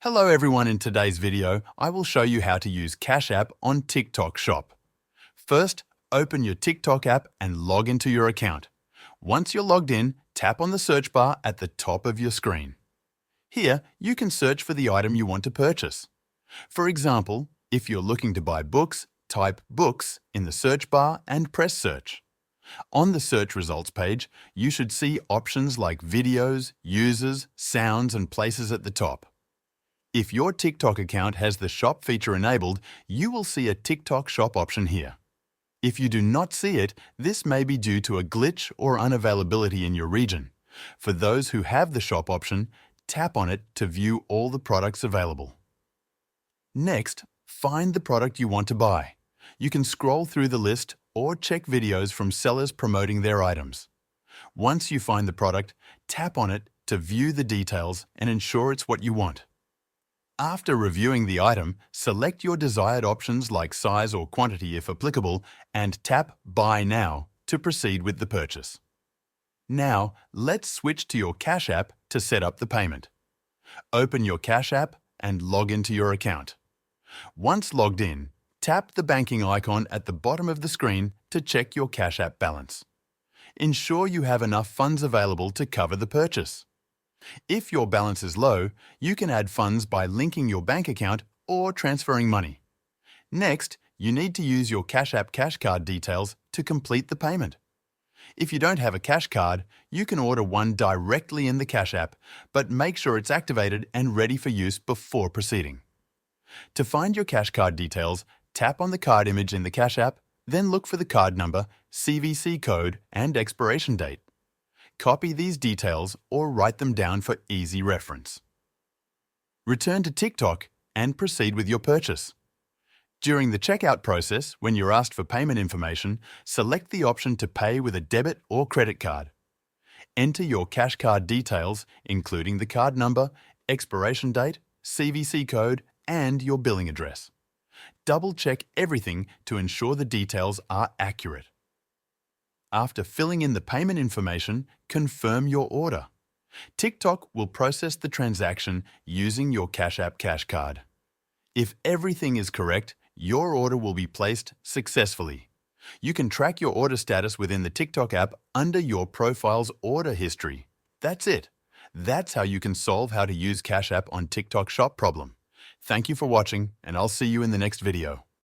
Hello everyone, in today's video, I will show you how to use Cash App on TikTok Shop. First, open your TikTok app and log into your account. Once you're logged in, tap on the search bar at the top of your screen. Here, you can search for the item you want to purchase. For example, if you're looking to buy books, type books in the search bar and press search. On the search results page, you should see options like videos, users, sounds and places at the top. If your TikTok account has the shop feature enabled, you will see a TikTok shop option here. If you do not see it, this may be due to a glitch or unavailability in your region. For those who have the shop option, tap on it to view all the products available. Next, find the product you want to buy. You can scroll through the list or check videos from sellers promoting their items. Once you find the product, tap on it to view the details and ensure it's what you want. After reviewing the item, select your desired options like size or quantity if applicable and tap Buy Now to proceed with the purchase. Now, let's switch to your Cash App to set up the payment. Open your Cash App and log into your account. Once logged in, tap the banking icon at the bottom of the screen to check your Cash App balance. Ensure you have enough funds available to cover the purchase. If your balance is low, you can add funds by linking your bank account or transferring money. Next, you need to use your Cash App cash card details to complete the payment. If you don't have a cash card, you can order one directly in the Cash App, but make sure it's activated and ready for use before proceeding. To find your cash card details, tap on the card image in the Cash App, then look for the card number, CVC code, and expiration date. Copy these details or write them down for easy reference. Return to TikTok and proceed with your purchase. During the checkout process, when you're asked for payment information, select the option to pay with a debit or credit card. Enter your cash card details, including the card number, expiration date, CVC code, and your billing address. Double-check everything to ensure the details are accurate. After filling in the payment information, confirm your order. TikTok will process the transaction using your Cash App cash card. If everything is correct, your order will be placed successfully. You can track your order status within the TikTok app under your profile's order history. That's it. That's how you can solve how to use Cash App on TikTok Shop problem. Thank you for watching, and I'll see you in the next video.